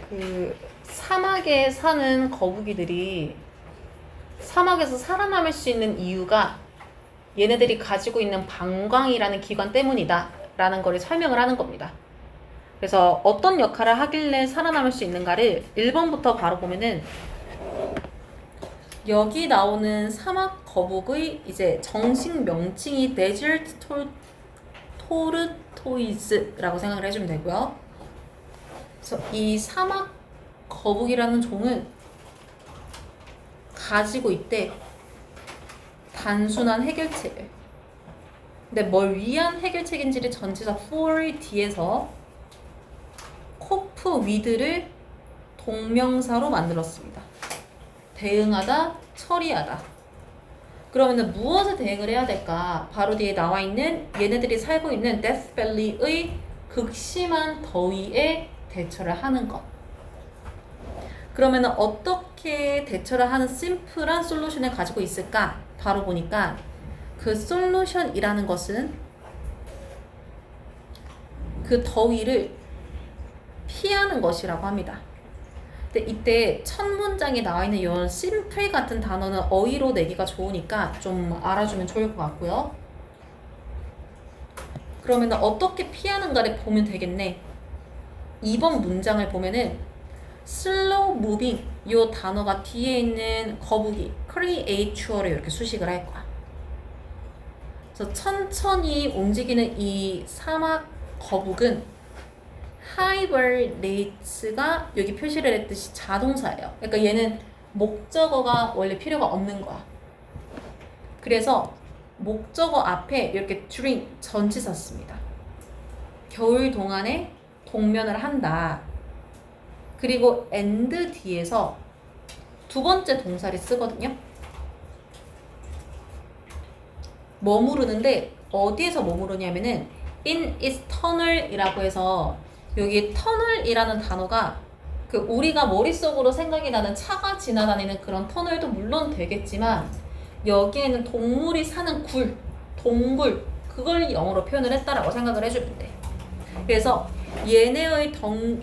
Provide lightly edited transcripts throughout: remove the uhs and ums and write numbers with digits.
그 사막에 사는 거북이들이 사막에서 살아남을 수 있는 이유가 얘네들이 가지고 있는 방광이라는 기관 때문이다 라는 거를 설명을 하는 겁니다. 그래서 어떤 역할을 하길래 살아남을 수 있는가를 1번부터 바로 보면은 여기 나오는 사막 거북의 이제 정식 명칭이 데저트 토르토이즈라고 생각을 해주면 되고요. 그래서 이 사막 거북이라는 종은 가지고 있대 단순한 해결책을. 근데 뭘 위한 해결책인지를 전치사 for 뒤에서 코프 위드를 동명사로 만들었습니다. 대응하다, 처리하다. 그러면은 무엇에 대응을 해야 될까? 바로 뒤에 나와 있는 얘네들이 살고 있는 데스밸리의 극심한 더위에 대처를 하는 것. 그러면은 어떻게 대처를 하는 심플한 솔루션을 가지고 있을까? 바로 보니까 그 솔루션이라는 것은 그 더위를 피하는 것이라고 합니다. 근데 이때 첫 문장에 나와 있는 이런 심플 같은 단어는 어휘로 내기가 좋으니까 좀 알아주면 좋을 것 같고요. 그러면 어떻게 피하는가를 보면 되겠네. 2번 문장을 보면은 slow moving 이 단어가 뒤에 있는 거북이 creature를 이렇게 수식을 할 거야. 그래서 천천히 움직이는 이 사막 거북은 hibernates가 여기 표시를 했듯이 자동사예요. 그러니까 얘는 목적어가 원래 필요가 없는 거야. 그래서 목적어 앞에 이렇게 during 전치사 씁니다. 겨울 동안에 동면을 한다. 그리고 and 뒤에서 두 번째 동사를 쓰거든요. 머무르는데 어디에서 머무르냐면은 in its tunnel이라고 해서 여기 터널이라는 단어가 그 우리가 머릿속으로 생각이 나는 차가 지나다니는 그런 터널도 물론 되겠지만 여기에는 동물이 사는 굴, 동굴 그걸 영어로 표현을 했다라고 생각을 해주면 돼. 그래서 얘네의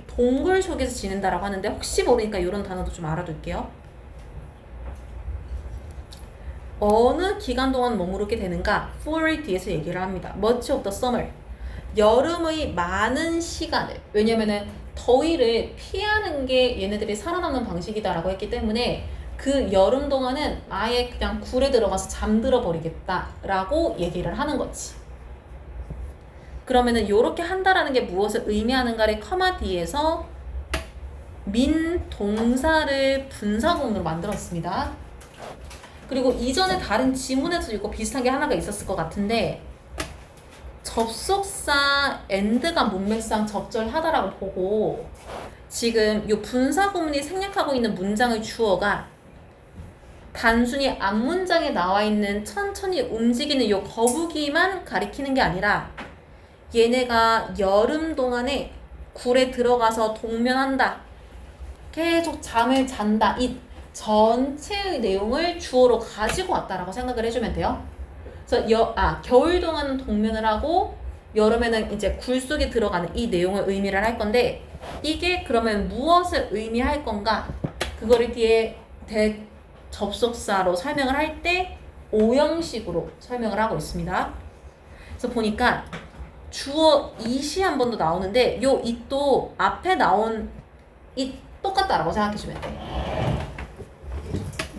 동굴 속에서 지낸다라고 하는데 혹시 모르니까 이런 단어도 좀 알아둘게요. 어느 기간 동안 머무르게 되는가? for 뒤에서 얘기를 합니다. much of the summer. 여름의 많은 시간을. 왜냐면은 더위를 피하는 게 얘네들이 살아남는 방식이다라고 했기 때문에 그 여름 동안은 아예 그냥 굴에 들어가서 잠들어 버리겠다라고 얘기를 하는 거지. 그러면은 요렇게 한다라는 게 무엇을 의미하는가를 커마 뒤에서 민 동사를 분사구문으로 만들었습니다. 그리고 이전에 다른 지문에서 이거 비슷한 게 하나가 있었을 것 같은데 접속사 and가 문맥상 적절하다라고 보고 지금 이 분사구문이 생략하고 있는 문장의 주어가 단순히 앞문장에 나와 있는 천천히 움직이는 이 거북이만 가리키는 게 아니라 얘네가 여름 동안에 굴에 들어가서 동면한다. 계속 잠을 잔다. 이 전체의 내용을 주어로 가지고 왔다라고 생각을 해주면 돼요. 그래서 겨울 동안은 동면을 하고 여름에는 이제 굴 속에 들어가는 이 내용을 의미를 할 건데 이게 그러면 무엇을 의미할 건가? 그거를 뒤에 접속사로 설명을 할 때 오형식으로 설명을 하고 있습니다. 그래서 보니까 주어 it이 한 번 더 나오는데 요 it도 앞에 나온 it 똑같다라고 생각해주면 돼.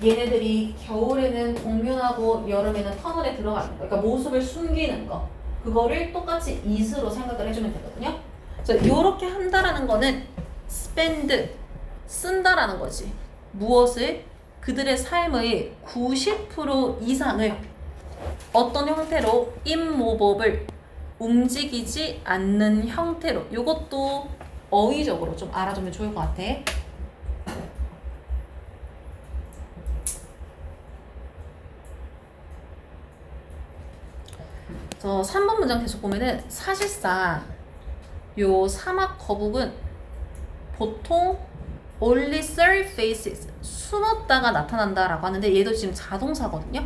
얘네들이 겨울에는 동면하고 여름에는 터널에 들어가는 거. 그러니까 모습을 숨기는 거. 그거를 똑같이 it으로 생각을 해주면 되거든요. 그래서 요렇게 한다라는 거는 spend, 쓴다라는 거지. 무엇을? 그들의 삶의 90% 이상을 어떤 형태로 immovable, 움직이지 않는 형태로. 요것도 어휘적으로 좀 알아두면 좋을 것 같아. 그래서 3번 문장 계속 보면은 사실상 요 사막 거북은 보통 only surfaces, 숨었다가 나타난다라고 하는데 얘도 지금 자동사거든요.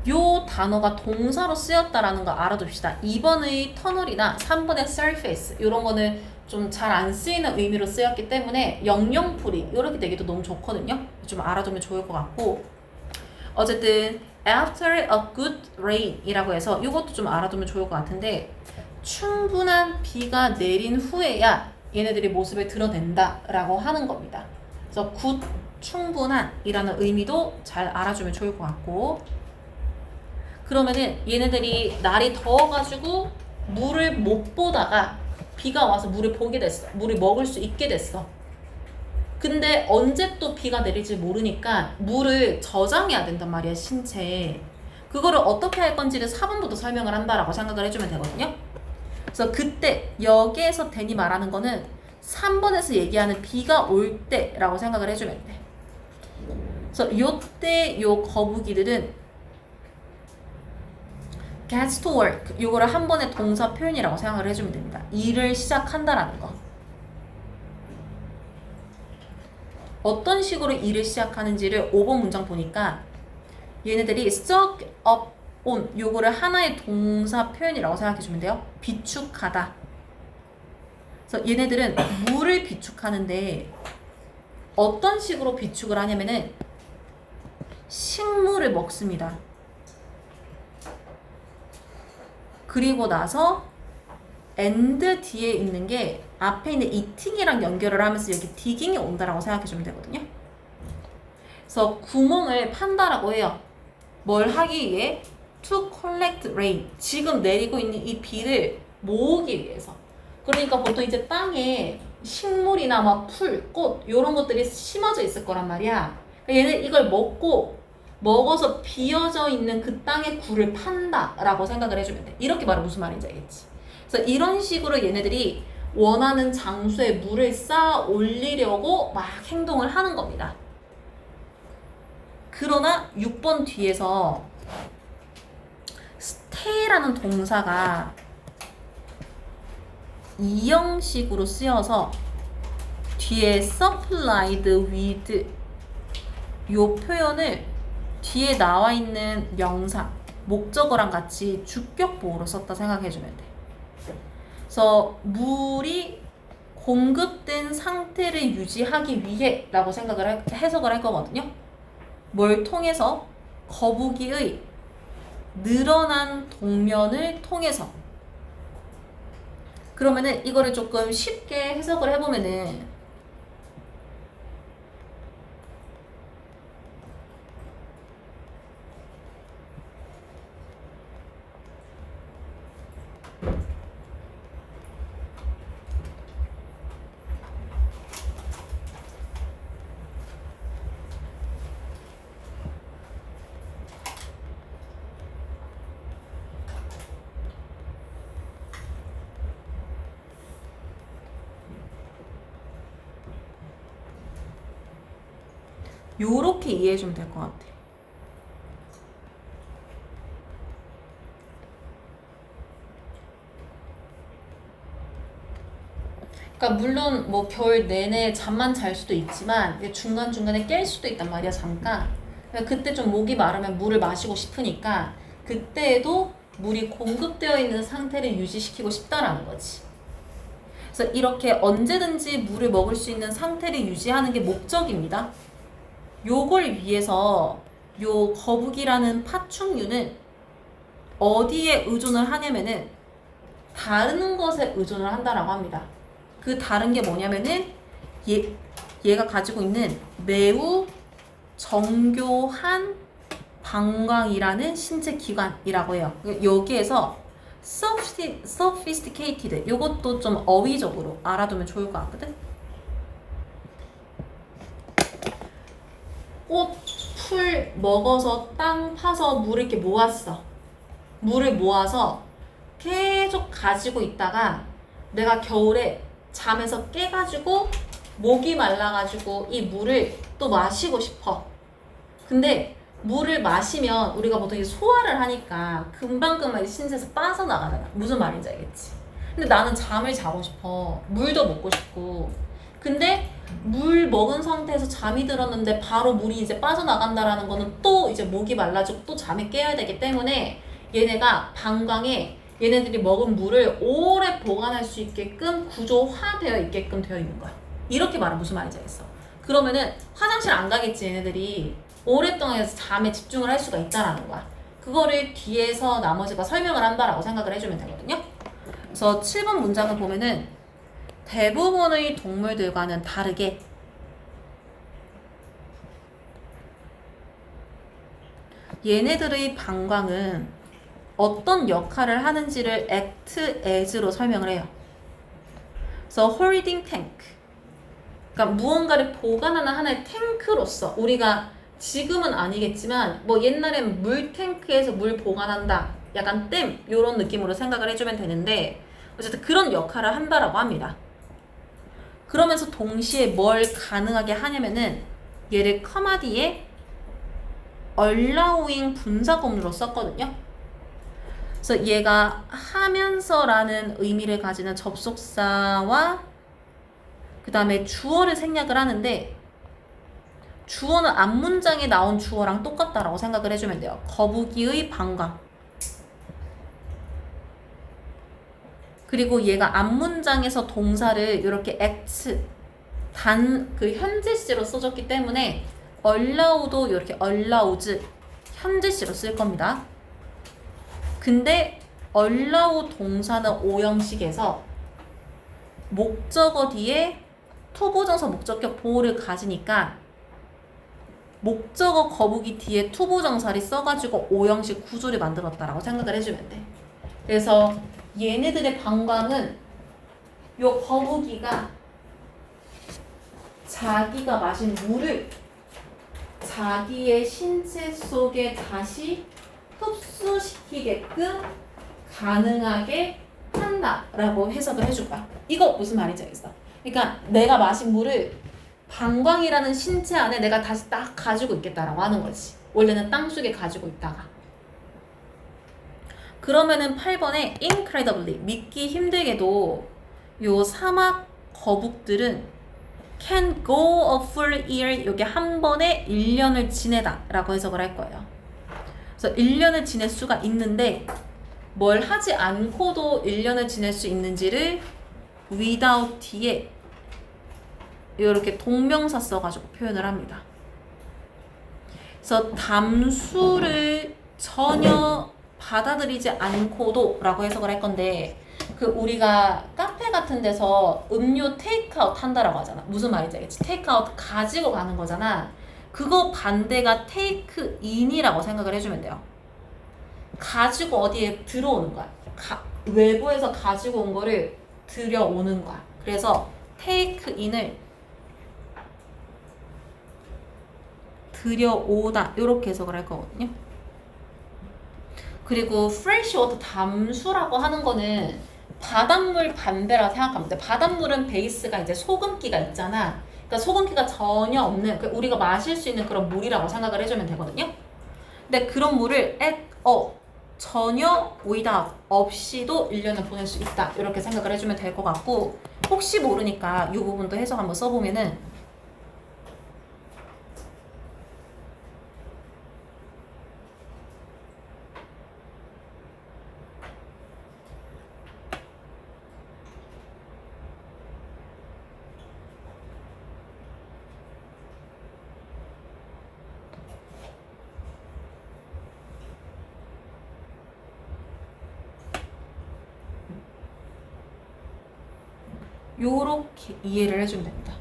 요 단어가 동사로 쓰였다라는 거 알아둡시다. 2번의 터널이나 3번의 surface 이런 거는 좀 잘 안 쓰이는 의미로 쓰였기 때문에 영영풀이 이렇게 되기도 너무 좋거든요. 좀 알아두면 좋을 것 같고 어쨌든 after a good rain 이라고 해서 이것도 좀 알아두면 좋을 것 같은데 충분한 비가 내린 후에야 얘네들이 모습을 드러낸다 라고 하는 겁니다. 그래서 good, 충분한 이라는 의미도 잘 알아주면 좋을 것 같고 그러면은 얘네들이 날이 더워가지고 물을 못 보다가 비가 와서 물을 보게 됐어. 물을 먹을 수 있게 됐어. 근데 언제 또 비가 내릴지 모르니까 물을 저장해야 된단 말이야, 신체에. 그거를 어떻게 할 건지를 4번부터 설명을 한다라고 생각을 해주면 되거든요. 그래서 그때 여기에서 데니 말하는 거는 3번에서 얘기하는 비가 올 때라고 생각을 해주면 돼. 그래서 요때 요 거북이들은 gets to work 요거를 한 번의 동사 표현이라고 생각을 해주면 됩니다. 일을 시작한다라는 거. 어떤 식으로 일을 시작하는지를 5번 문장 보니까 얘네들이 stuck up on 요거를 하나의 동사 표현이라고 생각해주면 돼요. 비축하다. 그래서 얘네들은 물을 비축하는데 어떤 식으로 비축을 하냐면은 식물을 먹습니다. 그리고 나서 and 뒤에 있는 게 앞에 있는 eating이랑 연결을 하면서 여기 digging이 온다라고 생각해주면 되거든요. 그래서 구멍을 판다라고 해요. 뭘 하기 위해? To collect rain. 지금 내리고 있는 이 비를 모으기 위해서. 그러니까 보통 이제 땅에 식물이나 막 풀, 꽃 이런 것들이 심어져 있을 거란 말이야. 그러니까 얘는 이걸 먹어서 비어져 있는 그 땅의 굴을 판다라고 생각을 해주면 돼. 이렇게 말하면 무슨 말인지 알겠지? 그래서 이런 식으로 얘네들이 원하는 장소에 물을 쌓아 올리려고 막 행동을 하는 겁니다. 그러나 6번 뒤에서 stay라는 동사가 이형식으로 쓰여서 뒤에 supplied with 요 표현을 뒤에 나와 있는 명사, 목적어랑 같이 주격보호로 썼다 생각해주면 돼. 그래서 물이 공급된 상태를 유지하기 위해 라고 해석을 할 거거든요. 뭘 통해서? 거북이의 늘어난 동면을 통해서. 그러면은 이거를 조금 쉽게 해석을 해보면은 요렇게 이해해주면 될 것 같아. 그러니까 물론 뭐 겨울 내내 잠만 잘 수도 있지만 중간중간에 깰 수도 있단 말이야, 잠깐. 그러니까 그때 좀 목이 마르면 물을 마시고 싶으니까 그때에도 물이 공급되어 있는 상태를 유지시키고 싶다라는 거지. 그래서 이렇게 언제든지 물을 먹을 수 있는 상태를 유지하는 게 목적입니다. 요걸 위해서 요 거북이라는 파충류는 어디에 의존을 하냐면은 다른 것에 의존을 한다라고 합니다. 그 다른 게 뭐냐면은 얘가 가지고 있는 매우 정교한 방광이라는 신체 기관이라고 해요. 여기에서 sophisticated 요것도 좀 어휘적으로 알아두면 좋을 것 같거든. 꽃, 풀 먹어서 땅 파서 물을 이렇게 모았어. 물을 모아서 계속 가지고 있다가 내가 겨울에 잠에서 깨가지고 목이 말라가지고 이 물을 또 마시고 싶어. 근데 물을 마시면 우리가 보통 소화를 하니까 금방금방 신체에서 빠져나가잖아. 무슨 말인지 알겠지? 근데 나는 잠을 자고 싶어. 물도 먹고 싶고. 근데 물 먹은 상태에서 잠이 들었는데 바로 물이 이제 빠져나간다라는 거는 또 이제 목이 말라지고 또 잠에 깨야 되기 때문에 얘네가 방광에 얘네들이 먹은 물을 오래 보관할 수 있게끔 구조화되어 있게끔 되어 있는 거야. 이렇게 말하면 무슨 말인지 알겠어. 그러면은 화장실 안 가겠지 얘네들이 오랫동안 해서 잠에 집중을 할 수가 있다라는 거야. 그거를 뒤에서 나머지가 설명을 한다라고 생각을 해주면 되거든요. 그래서 7번 문장을 보면은 대부분의 동물들과는 다르게 얘네들의 방광은 어떤 역할을 하는지를 act as로 설명을 해요. 그래서 holding tank, 그러니까 무언가를 보관하는 하나의 탱크로서 우리가 지금은 아니겠지만 뭐 옛날엔 물 탱크에서 물 보관한다, 약간 댐 이런 느낌으로 생각을 해주면 되는데 어쨌든 그런 역할을 한다라고 합니다. 그러면서 동시에 뭘 가능하게 하냐면은 얘를 커마 뒤에 allowing 분사구문으로 썼거든요. 그래서 얘가 하면서라는 의미를 가지는 접속사와 그 다음에 주어를 생략을 하는데 주어는 앞문장에 나온 주어랑 똑같다라고 생각을 해주면 돼요. 거북이의 방광. 그리고 얘가 앞문장에서 동사를 이렇게 act 그 현재시로 써줬기 때문에 allow도 이렇게 allows 현재시로 쓸 겁니다. 근데 allow 동사는 오형식에서 목적어 뒤에 투부정사 목적격 보호를 가지니까 목적어 거북이 뒤에 투부정사를 써가지고 오형식 구조를 만들었다라고 생각을 해주면 돼. 그래서 얘네들의 방광은 요 거북이가 자기가 마신 물을 자기의 신체 속에 다시 흡수시키게끔 가능하게 한다라고 해석을 해줄 거야. 이거 무슨 말인지 알겠어? 그러니까 내가 마신 물을 방광이라는 신체 안에 내가 다시 딱 가지고 있겠다라고 하는 거지. 원래는 땅속에 가지고 있다가. 그러면은 8번에 incredibly 믿기 힘들게도 요 사막 거북들은 can go a full year, 요게 한 번에 1년을 지내다 라고 해석을 할 거예요. 그래서 1년을 지낼 수가 있는데 뭘 하지 않고도 1년을 지낼 수 있는지를 without 뒤에 이렇게 동명사 써가지고 표현을 합니다. 그래서 담수를 전혀 받아들이지 않고도 라고 해석을 할 건데 그 우리가 카페 같은 데서 음료 테이크아웃 한다라고 하잖아. 무슨 말인지 알겠지? 테이크아웃 가지고 가는 거잖아. 그거 반대가 테이크인이라고 생각을 해주면 돼요. 가지고 어디에 들어오는 거야. 외부에서 가지고 온 거를 들여오는 거야. 그래서 테이크인을 들여오다 이렇게 해석을 할 거거든요. 그리고 fresh water 담수라고 하는 거는 바닷물 반대라 생각하면 돼. 바닷물은 베이스가 이제 소금기가 있잖아. 그러니까 소금기가 전혀 없는 우리가 마실 수 있는 그런 물이라고 생각을 해주면 되거든요. 근데 그런 물을 전혀 without 없이도 1년을 보낼 수 있다 이렇게 생각을 해주면 될 것 같고 혹시 모르니까 이 부분도 해석 한번 써보면은 요렇게 이해를 해주면 됩니다.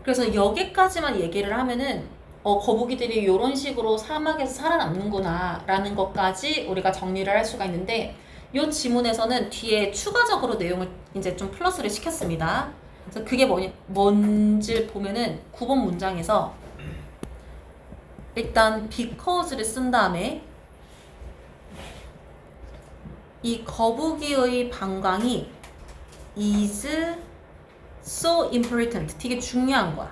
그래서 여기까지만 얘기를 하면은 거북이들이 이런 식으로 사막에서 살아남는구나 라는 것까지 우리가 정리를 할 수가 있는데 이 지문에서는 뒤에 추가적으로 내용을 이제 좀 플러스를 시켰습니다. 그래서 그게 뭔지 보면은 9번 문장에서 일단 because를 쓴 다음에 이 거북이의 방광이 is so important, 되게 중요한 거야.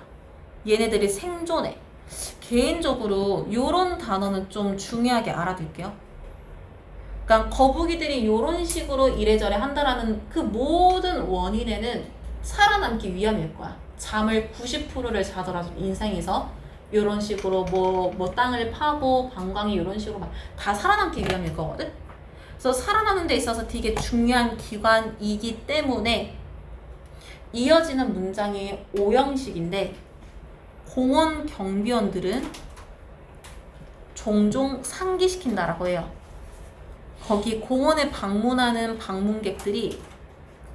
얘네들이 생존에. 개인적으로 이런 단어는 좀 중요하게 알아둘게요. 그러니까 거북이들이 이런 식으로 이래저래 한다라는 그 모든 원인에는 살아남기 위함일 거야. 잠을 90%를 자더라도 인생에서 이런 식으로 뭐 땅을 파고 방광이 이런 식으로 다 살아남기 위함일 거거든. 그래서 살아남는 데 있어서 되게 중요한 기관이기 때문에 이어지는 문장이 O형식인데 공원 경비원들은 종종 상기시킨다라고 해요. 거기 공원에 방문하는 방문객들이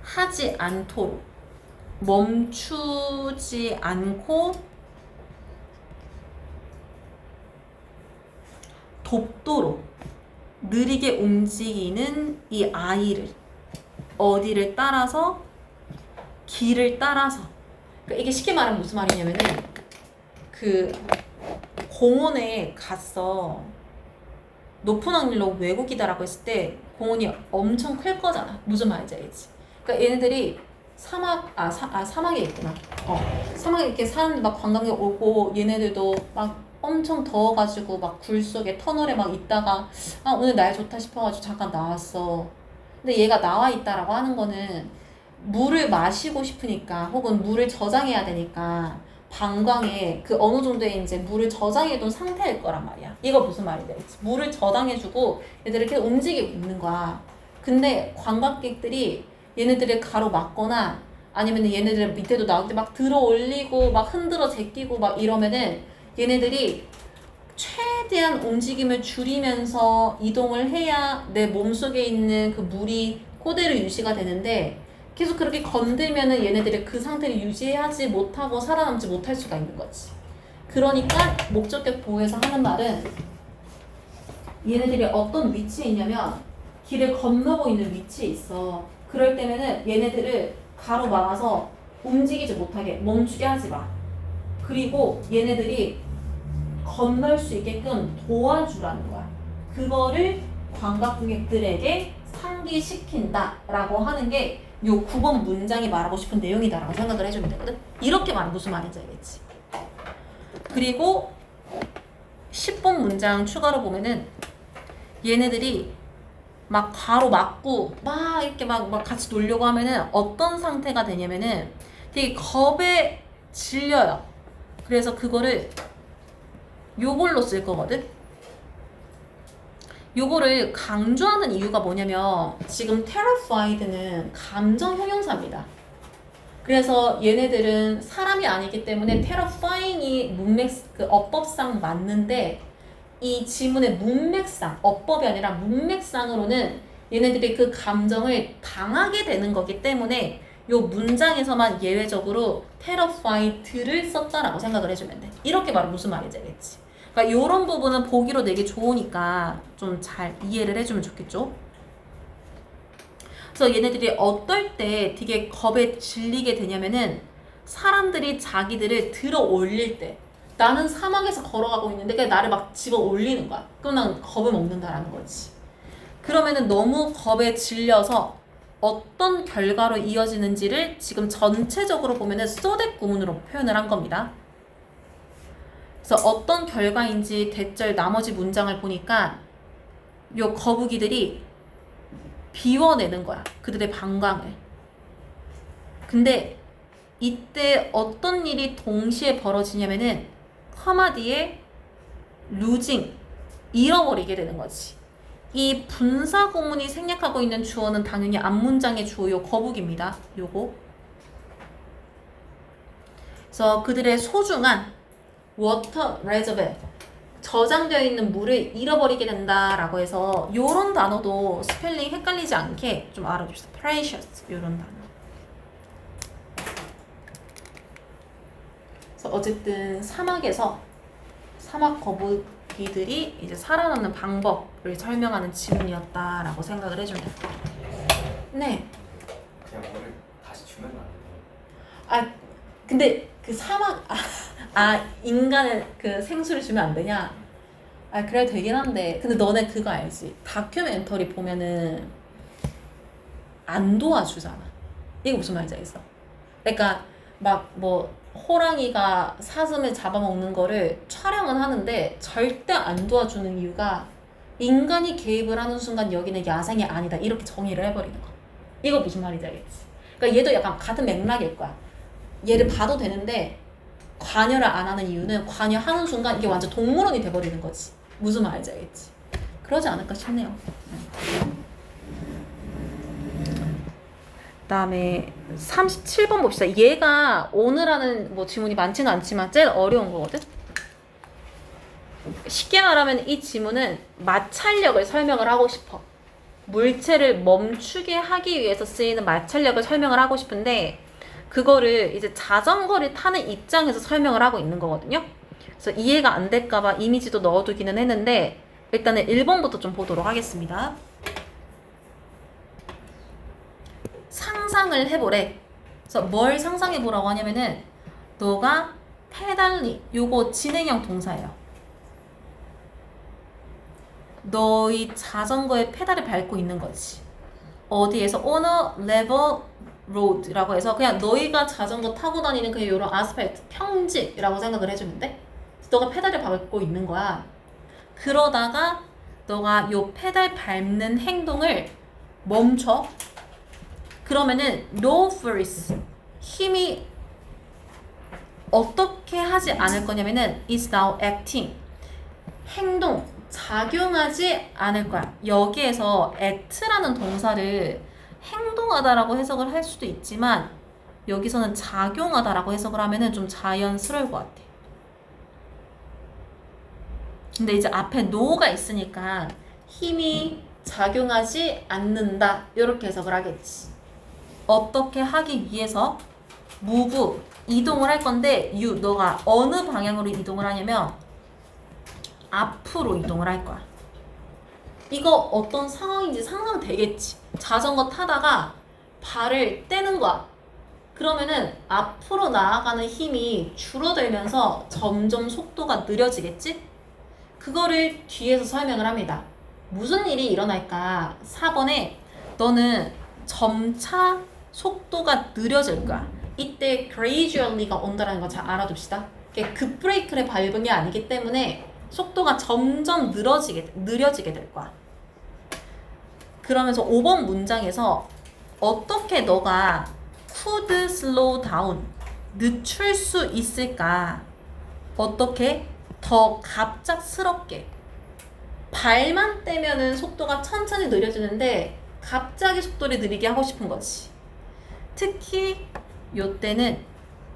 하지 않도록 멈추지 않고 돕도록 느리게 움직이는 이 아이를 어디를 따라서 길을 따라서 그러니까 이게 쉽게 말하면 무슨 말이냐면은 그 공원에 갔어. 높은 확률로 외국이다라고 했을 때 공원이 엄청 클 거잖아. 무슨 말인지 알지? 그러니까 얘네들이 사막에 있구나. 사막에 이렇게 사람들 막 관광객 오고 얘네들도 막 엄청 더워가지고 막 굴 속에 터널에 막 있다가 오늘 날 좋다 싶어가지고 잠깐 나왔어. 근데 얘가 나와 있다라고 하는 거는 물을 마시고 싶으니까 혹은 물을 저장해야 되니까 방광에 그 어느 정도의 이제 물을 저장해둔 상태일 거란 말이야. 이거 무슨 말인지 알지? 물을 저장해주고 얘들을 이렇게 움직이고 있는 거야. 근데 관광객들이 얘네들을 가로막거나 아니면 얘네들 밑에도 나올 때 막 들어 올리고 막 흔들어 제끼고 막 이러면은 얘네들이 최대한 움직임을 줄이면서 이동을 해야 내 몸속에 있는 그 물이 그대로 유지가 되는데 계속 그렇게 건들면은 얘네들이 그 상태를 유지하지 못하고 살아남지 못할 수가 있는 거지. 그러니까 목적격 보호에서 하는 말은 얘네들이 어떤 위치에 있냐면 길을 건너고 있는 위치에 있어. 그럴 때면은 얘네들을 가로막아서 움직이지 못하게 멈추게 하지 마. 그리고 얘네들이 건널 수 있게끔 도와주라는 거야. 그거를 관광객들에게 상기시킨다라고 하는 게 요 9번 문장이 말하고 싶은 내용이다라고 생각을 해주면 되거든. 이렇게 말하면 무슨 말인지 알겠지. 그리고 10번 문장 추가로 보면은 얘네들이 막 가로막고 막 이렇게 막 같이 놀려고 하면은 어떤 상태가 되냐면은 되게 겁에 질려요. 그래서 그거를 요걸로 쓸 거거든. 요거를 강조하는 이유가 뭐냐면 지금 terrified는 감정 형용사입니다. 그래서 얘네들은 사람이 아니기 때문에 terrifying이 그 어법상 맞는데 이 지문의 문맥상, 어법이 아니라 문맥상으로는 얘네들이 그 감정을 당하게 되는 거기 때문에 요 문장에서만 예외적으로 terrified를 썼다라고 생각을 해주면 돼. 이렇게 말하면 무슨 말인지 알겠지? 그러니까 이런 부분은 보기로 되게 좋으니까 좀 잘 이해를 해주면 좋겠죠? 그래서 얘네들이 어떨 때 되게 겁에 질리게 되냐면은 사람들이 자기들을 들어 올릴 때 나는 사막에서 걸어가고 있는데 그냥 나를 막 집어 올리는 거야. 그럼 난 겁을 먹는다라는 거지. 그러면은 너무 겁에 질려서 어떤 결과로 이어지는지를 지금 전체적으로 보면은 소댓 구문으로 표현을 한 겁니다. 그래서 어떤 결과인지 대절 나머지 문장을 보니까 요 거북이들이 비워내는 거야. 그들의 방광을. 근데 이때 어떤 일이 동시에 벌어지냐면은 커마 뒤에 losing, 잃어버리게 되는 거지. 이 분사 구문이 생략하고 있는 주어는 당연히 앞문장의 주어요 거북입니다. 요거. 그래서 그들의 소중한 water reservoir, 저장되어 있는 물을 잃어버리게 된다라고 해서 요런 단어도 스펠링 헷갈리지 않게 좀 알아두시죠. precious 요런 단어. 그래서 어쨌든 사막에서 사막 거북이들이 이제 살아남는 방법을 설명하는 지문이었다라고 생각을 해주면 됩니다. 네. 그냥 뭐를 다시 주면 안 돼요? 근데 그 사막 인간의 그 생수를 주면 안 되냐? 그래 되긴 한데 근데 너네 그거 알지? 다큐멘터리 보면은 안 도와주잖아. 이거 무슨 말인지 알겠어? 그러니까 막 뭐 호랑이가 사슴을 잡아먹는 거를 촬영은 하는데 절대 안 도와주는 이유가 인간이 개입을 하는 순간 여기는 야생이 아니다. 이렇게 정의를 해버리는 거. 이거 무슨 말인지 알겠지? 그러니까 얘도 약간 같은 맥락일 거야. 얘를 봐도 되는데 관여를 안 하는 이유는 관여하는 순간 이게 완전 동물원이 돼버리는 거지. 무슨 말인지 알겠지? 그러지 않을까 싶네요. 그다음에 37번 봅시다. 얘가 오늘 하는 뭐 지문이 많지는 않지만 제일 어려운 거거든. 쉽게 말하면 이 지문은 마찰력을 설명을 하고 싶어. 물체를 멈추게 하기 위해서 쓰이는 마찰력을 설명을 하고 싶은데 그거를 이제 자전거를 타는 입장에서 설명을 하고 있는 거거든요. 그래서 이해가 안 될까봐 이미지도 넣어두기는 했는데 일단은 1번부터 좀 보도록 하겠습니다. 상상을 해보래. 그래서 뭘 상상해보라고 하냐면은 너가 페달링, 요거 진행형 동사예요. 너희 자전거에 페달을 밟고 있는 거지. 어디에서 on a level road라고 해서 그냥 너희가 자전거 타고 다니는 그냥 이런 아스팔트 평지라고 생각을 해주는데 너가 페달을 밟고 있는 거야. 그러다가 너가 요 페달 밟는 행동을 멈춰. 그러면은 no force 힘이 어떻게 하지 않을 거냐면은 is now acting 행동 작용하지 않을 거야. 여기에서 act라는 동사를 행동하다라고 해석을 할 수도 있지만 여기서는 작용하다라고 해석을 하면은 좀 자연스러울 것 같아. 근데 이제 앞에 no가 있으니까 힘이 작용하지 않는다 이렇게 해석을 하겠지. 어떻게 하기 위해서 move 이동을 할 건데 너가 어느 방향으로 이동을 하냐면 앞으로 이동을 할 거야. 이거 어떤 상황인지 상상되겠지. 자전거 타다가 발을 떼는 거야. 그러면은 앞으로 나아가는 힘이 줄어들면서 점점 속도가 느려지겠지? 그거를 뒤에서 설명을 합니다. 무슨 일이 일어날까? 4번에 너는 점차 속도가 느려질 거야. 이때 gradually가 온다라는 거 잘 알아둡시다. 급브레이크를 밟은 게 아니기 때문에 속도가 점점 느려지게 될 거야. 그러면서 5번 문장에서 어떻게 너가 could slow down 늦출 수 있을까? 어떻게 더 갑작스럽게 발만 떼면은 속도가 천천히 느려지는데 갑자기 속도를 느리게 하고 싶은 거지. 특히 요때는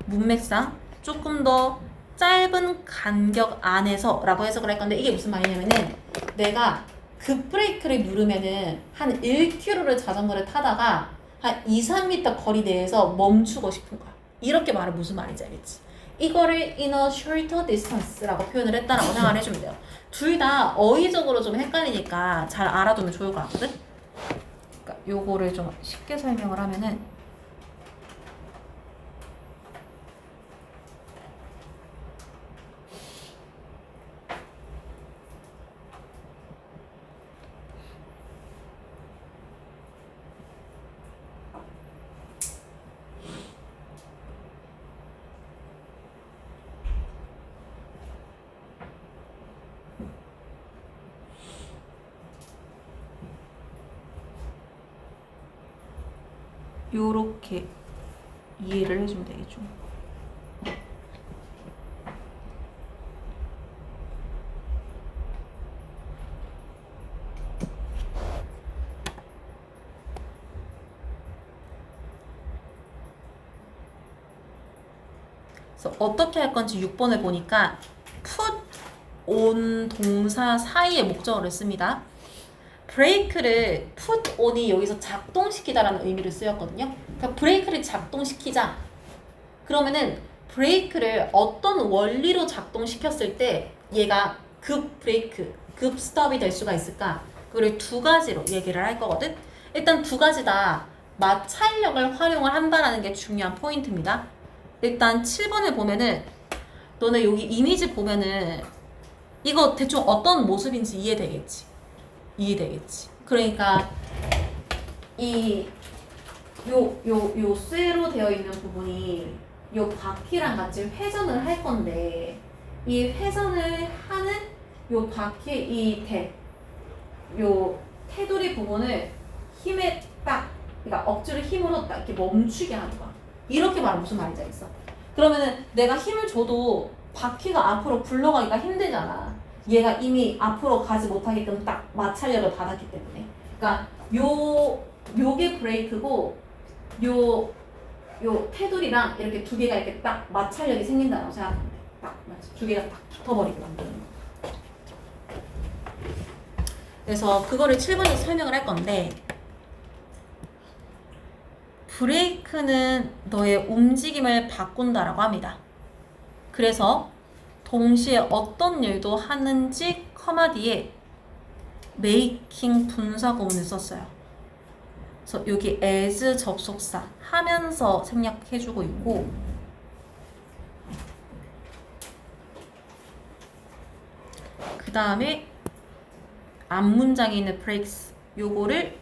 문맥상 조금 더 짧은 간격 안에서 라고 해석을 할 건데 이게 무슨 말이냐면은 내가 급브레이크를 누르면은 한 1km를 자전거를 타다가 한 2, 3m 거리 내에서 멈추고 싶은 거야. 이렇게 말하면 무슨 말인지 알겠지? 이거를 in a shorter distance라고 표현을 했다라고 생각을 해주면 돼요. 둘 다 어휘적으로 좀 헷갈리니까 잘 알아두면 좋을 것 같거든? 그러니까 요거를 좀 쉽게 설명을 하면은 요렇게 이해를 해주면 되겠죠. 그래서 어떻게 할 건지 6번을 보니까 put on 동사 사이에 목적어를 씁니다. 브레이크를 put on이 여기서 작동시키다라는 의미를 쓰였거든요. 그러니까 브레이크를 작동시키자. 그러면은 브레이크를 어떤 원리로 작동시켰을 때 얘가 급 브레이크, 급 스톱이 될 수가 있을까? 그걸 두 가지로 얘기를 할 거거든. 일단 두 가지 다 마찰력을 활용을 한다라는 게 중요한 포인트입니다. 일단 7번을 보면은 너네 여기 이미지 보면은 이거 대충 어떤 모습인지 이해되겠지? 그러니까 요 쇠로 되어 있는 부분이 요 바퀴랑 같이 회전을 할 건데 이 회전을 하는 요 바퀴의 이 대 요 테두리 부분을 힘에 딱, 그러니까 억지로 힘으로 딱 이렇게 멈추게 하는 거야. 이렇게 말하면 무슨 말인지 알겠어? 그러면은 내가 힘을 줘도 바퀴가 앞으로 굴러가기가 힘들잖아. 얘가 이미 앞으로 가지 못하게끔 딱 마찰력을 받았기 때문에. 그러니까 요게 브레이크고 요 테두리랑 이렇게 두 개가 이렇게 딱 마찰력이 생긴다고 생각하면 돼. 딱 두 개가 딱 붙어버리게 만드는 거. 그래서 그거를 7번에서 설명을 할 건데, 브레이크는 너의 움직임을 바꾼다라고 합니다. 그래서 동시에 어떤 일도 하는지 커마 뒤에 making 분사 구문을 썼어요. 그래서 여기 as 접속사 하면서 생략해주고 있고, 그 다음에 앞문장에 있는 breaks 요거를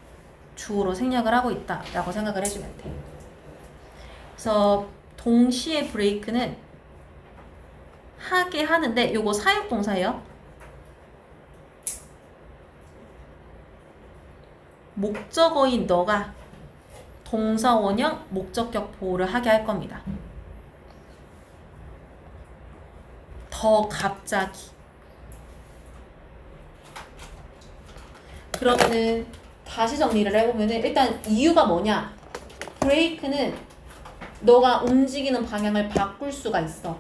주어로 생략을 하고 있다라고 생각을 해주면 돼. 그래서 동시에 브레이크는 하게 하는데 요거 사역동사예요. 목적어인 너가 동사 원형 목적격 보호를 하게 할 겁니다. 더 갑자기. 그러면은 다시 정리를 해보면은 일단 이유가 뭐냐? 브레이크는 너가 움직이는 방향을 바꿀 수가 있어.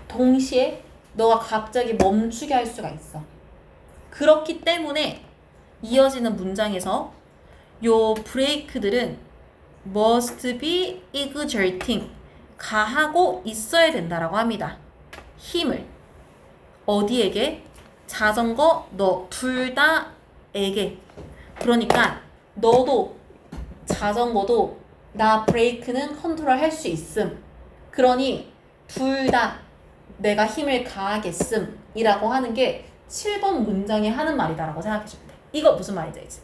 동시에 너가 갑자기 멈추게 할 수가 있어. 그렇기 때문에 이어지는 문장에서 요 브레이크들은 must be exerting 가하고 있어야 된다라고 합니다. 힘을 어디에게? 자전거 너 둘 다에게. 그러니까 너도 자전거도 나 브레이크는 컨트롤 할 수 있음. 그러니 둘 다 내가 힘을 가하겠음 이라고 하는 게 7번 문장에 하는 말이다라고 생각해주면 돼. 이거 무슨 말인지 알지?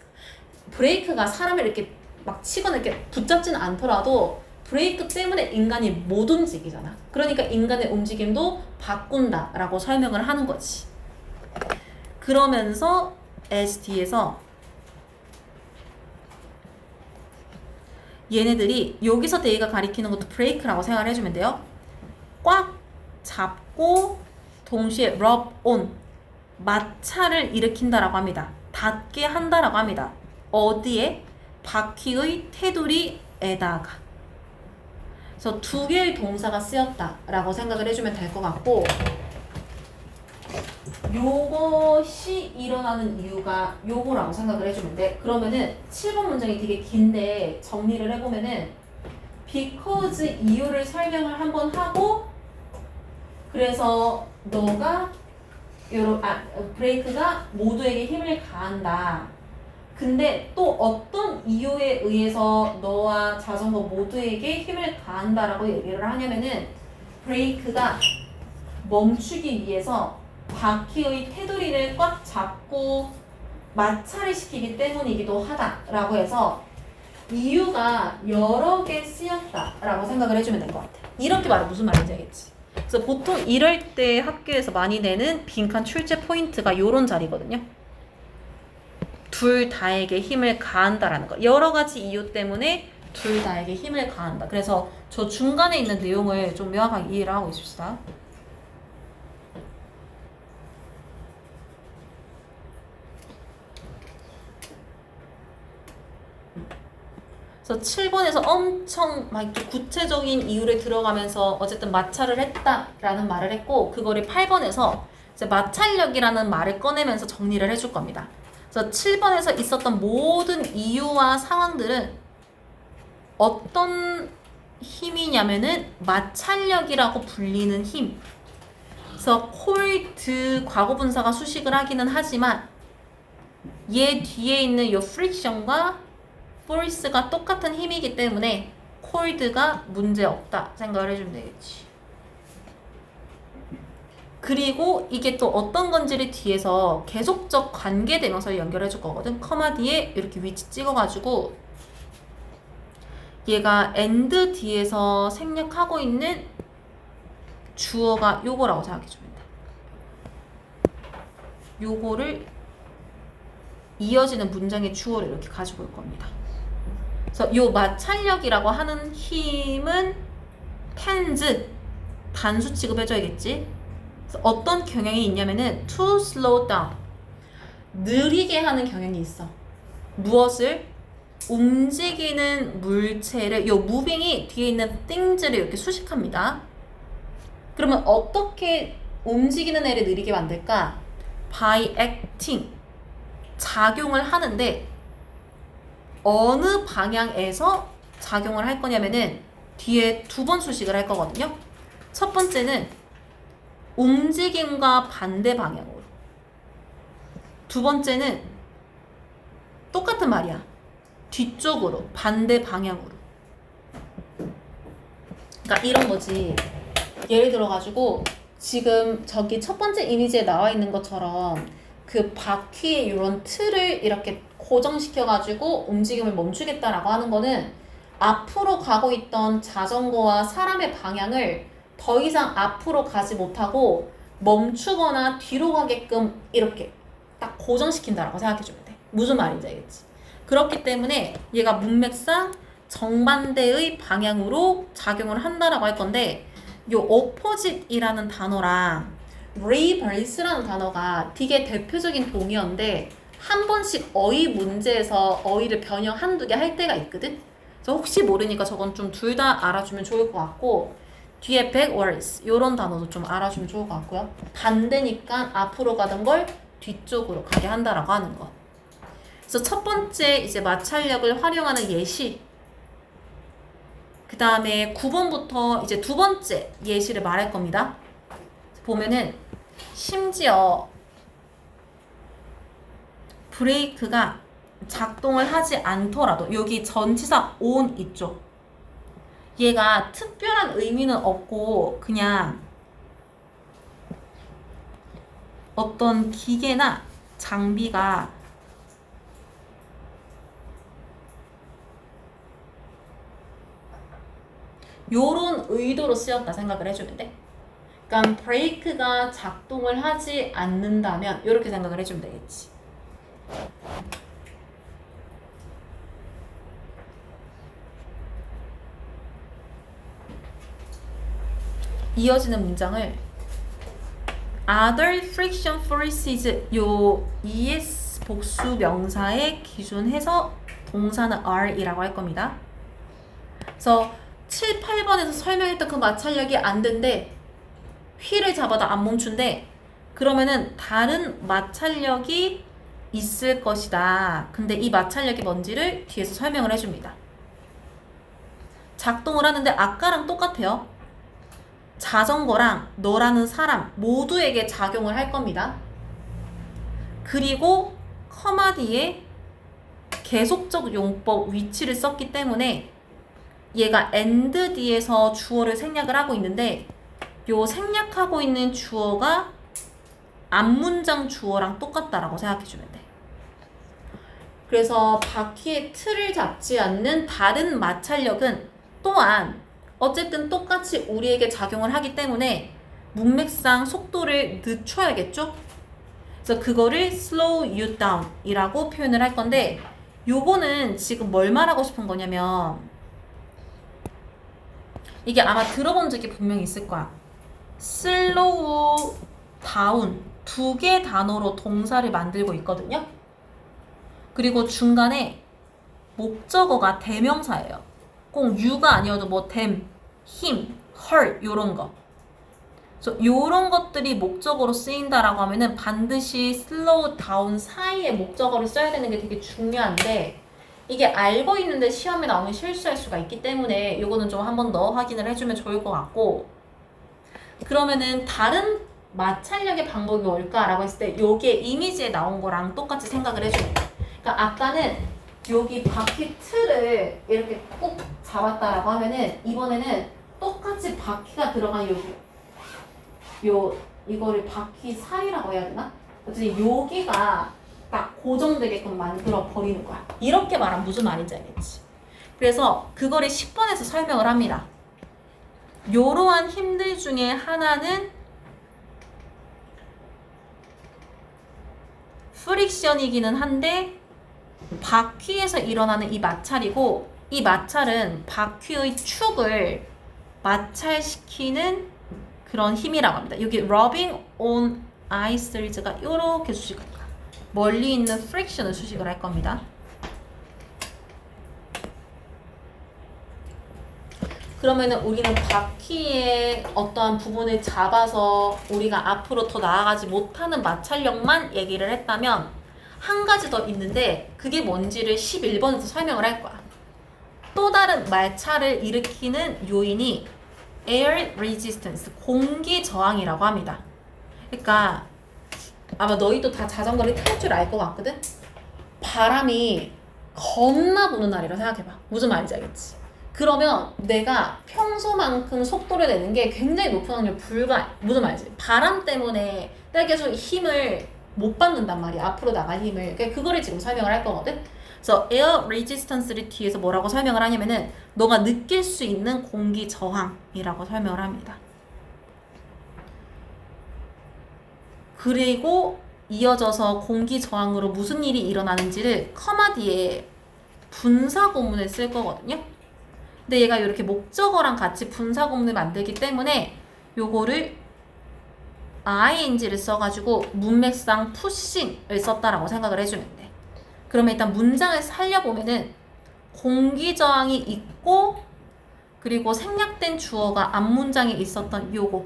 브레이크가 사람을 이렇게 막 치거나 이렇게 붙잡지는 않더라도 브레이크 때문에 인간이 못 움직이잖아. 그러니까 인간의 움직임도 바꾼다라고 설명을 하는 거지. 그러면서 SD에서 얘네들이 여기서 데이가 가리키는 것도 브레이크라고 생각을 해주면 돼요. 꽉 잡고 동시에 rub on 마찰을 일으킨다라고 합니다. 닿게 한다라고 합니다. 어디에? 바퀴의 테두리에다가. 그래서 두 개의 동사가 쓰였다라고 생각을 해주면 될 것 같고, 요것이 일어나는 이유가 요거라고 생각을 해주면 돼. 그러면은 7번 문장이 되게 긴데 정리를 해보면은 because 이유를 설명을 한번 하고, 그래서 너가 브레이크가 모두에게 힘을 가한다. 근데 또 어떤 이유에 의해서 너와 자전거 모두에게 힘을 가한다라고 얘기를 하냐면은 브레이크가 멈추기 위해서 바퀴의 테두리를 꽉 잡고 마찰을 시키기 때문이기도 하다라고 해서 이유가 여러 개 쓰였다라고 생각을 해주면 될 것 같아. 이렇게 말하면 무슨 말인지 알겠지? 그래서 보통 이럴 때 학교에서 많이 내는 빈칸 출제 포인트가 요런 자리거든요. 둘 다에게 힘을 가한다라는 거. 여러 가지 이유 때문에 둘 다에게 힘을 가한다. 그래서 저 중간에 있는 내용을 좀 명확하게 이해를 하고 있읍시다. 그래서 7번에서 엄청 막 구체적인 이유를 들어가면서 어쨌든 마찰을 했다라는 말을 했고, 그거를 8번에서 이제 마찰력이라는 말을 꺼내면서 정리를 해줄 겁니다. 그래서 7번에서 있었던 모든 이유와 상황들은 어떤 힘이냐면은 마찰력이라고 불리는 힘. 그래서 콜드 과거분사가 수식을 하기는 하지만 얘 뒤에 있는 이 프릭션과 포리스가 똑같은 힘이기 때문에 콜드가 문제없다 생각을 해주면 되겠지. 그리고 이게 또 어떤 건지를 뒤에서 계속적 관계대명사를 연결해 줄 거거든. 커마 뒤에 이렇게 위치 찍어가지고 얘가 and 뒤에서 생략하고 있는 주어가 요거라고 생각해 주면 돼. 요거를 이어지는 문장의 주어를 이렇게 가지고 올 겁니다. 그래서 요 마찰력이라고 하는 힘은 tends 단수 취급해줘야겠지. 그래서 어떤 경향이 있냐면은 to slow down 느리게 하는 경향이 있어. 무엇을? 움직이는 물체를 요 moving이 뒤에 있는 things를 이렇게 수식합니다. 그러면 어떻게 움직이는 애를 느리게 만들까? by acting 작용을 하는데 어느 방향에서 작용을 할 거냐면은 뒤에 두 번 수식을 할 거거든요. 첫 번째는 움직임과 반대 방향으로. 두 번째는 똑같은 말이야. 뒤쪽으로, 반대 방향으로. 그러니까 이런 거지. 예를 들어가지고 지금 저기 첫 번째 이미지에 나와 있는 것처럼 그 바퀴의 이런 틀을 이렇게 고정시켜가지고 움직임을 멈추겠다라고 하는 거는 앞으로 가고 있던 자전거와 사람의 방향을 더 이상 앞으로 가지 못하고 멈추거나 뒤로 가게끔 이렇게 딱 고정시킨다라고 생각해주면 돼. 무슨 말인지 알겠지? 그렇기 때문에 얘가 문맥상 정반대의 방향으로 작용을 한다라고 할 건데 요 opposite이라는 단어랑 reverse라는 단어가 되게 대표적인 동의어인데 한 번씩 어휘 문제에서 어휘를 변형 한두 개 할 때가 있거든? 그래서 혹시 모르니까 저건 좀 둘 다 알아주면 좋을 것 같고 뒤에 backwards 요런 단어도 좀 알아주면 좋을 것 같고요. 반대니까 앞으로 가던 걸 뒤쪽으로 가게 한다라고 하는 거. 그래서 첫 번째 이제 마찰력을 활용하는 예시. 그 다음에 9번부터 이제 두 번째 예시를 말할 겁니다. 보면은 심지어 브레이크가 작동을 하지 않더라도 여기 전치사 on 있죠. 얘가 특별한 의미는 없고 그냥 어떤 기계나 장비가 요런 의도로 쓰였다 생각을 해주면 돼. 그러니까 브레이크가 작동을 하지 않는다면 이렇게 생각을 해주면 되겠지. 이어지는 문장을 other friction forces 요 es 복수 명사에 기준해서 동사는 are이라고 할 겁니다. 그래서 7, 8번에서 설명했던 그 마찰력이 안 된대. 휠을 잡아도 안 멈춘대. 그러면은 다른 마찰력이 있을 것이다. 근데 이 마찰력이 뭔지를 뒤에서 설명을 해줍니다. 작동을 하는데 아까랑 똑같아요. 자전거랑 너라는 사람 모두에게 작용을 할 겁니다. 그리고 커마 뒤에 계속적 용법 위치를 썼기 때문에 얘가 and 뒤에서 주어를 생략을 하고 있는데 요 생략하고 있는 주어가 앞문장 주어랑 똑같다라고 생각해주면 돼. 그래서 바퀴의 틀을 잡지 않는 다른 마찰력은 또한 어쨌든 똑같이 우리에게 작용을 하기 때문에 문맥상 속도를 늦춰야겠죠? 그래서 그거를 slow you down 이라고 표현을 할 건데 요거는 지금 뭘 말하고 싶은 거냐면 이게 아마 들어본 적이 분명히 있을 거야. slow down 두 개 단어로 동사를 만들고 있거든요. 그리고 중간에 목적어가 대명사예요. 꼭 you가 아니어도 뭐 them, him, her 요런 거. 그래서 요런 것들이 목적어로 쓰인다라고 하면은 반드시 slow down 사이에 목적어를 써야 되는 게 되게 중요한데 이게 알고 있는데 시험에 나오면 실수할 수가 있기 때문에 요거는 좀 한 번 더 확인을 해주면 좋을 것 같고 그러면은 다른 마찰력의 방법이 뭘까라고 했을 때 요게 이미지에 나온 거랑 똑같이 생각을 해줘요. 그러니까 아까는 여기 바퀴 틀을 이렇게 꼭 잡았다라고 하면은 이번에는 똑같이 바퀴가 들어간 이거를 바퀴 살이라고 해야 되나? 어쨌든 여기가 딱 고정되게끔 만들어 버리는 거야. 이렇게 말하면 무슨 말인지 알겠지? 그래서 그거를 10번에서 설명을 합니다. 이러한 힘들 중에 하나는 프릭션이기는 한데 바퀴에서 일어나는 이 마찰이고 이 마찰은 바퀴의 축을 마찰시키는 그런 힘이라고 합니다. 여기 rubbing on ice 시리즈가 이렇게 수식을 할까? 멀리 있는 friction을 수식을 할 겁니다. 그러면은 우리는 바퀴의 어떠한 부분을 잡아서 우리가 앞으로 더 나아가지 못하는 마찰력만 얘기를 했다면 한 가지 더 있는데 그게 뭔지를 11번에서 설명을 할 거야. 또 다른 마찰을 일으키는 요인이 air resistance, 공기 저항이라고 합니다. 그러니까 아마 너희도 다 자전거를 탈 줄 알 것 같거든? 바람이 겁나 부는 날이라 생각해봐. 무슨 말인지 알겠지? 그러면 내가 평소만큼 속도를 내는 게 굉장히 높은 확률 불가해. 무슨 말이지? 바람 때문에 내가 계속 힘을 못 받는단 말이야. 앞으로 나갈 힘을. 그러니까 그거를 지금 설명을 할 거거든. 그래서 에어 레지스턴스를 뒤에서 뭐라고 설명을 하냐면은 너가 느낄 수 있는 공기 저항이라고 설명을 합니다. 그리고 이어져서 공기 저항으로 무슨 일이 일어나는지를 커마 뒤에 분사 구문을 쓸 거거든요. 근데 얘가 이렇게 목적어랑 같이 분사 구문을 만들기 때문에 요거를 ing를 써가지고 문맥상 pushing을 썼다라고 생각을 해주면 돼. 그러면 일단 문장을 살려보면은 공기 저항이 있고 그리고 생략된 주어가 앞문장에 있었던 요거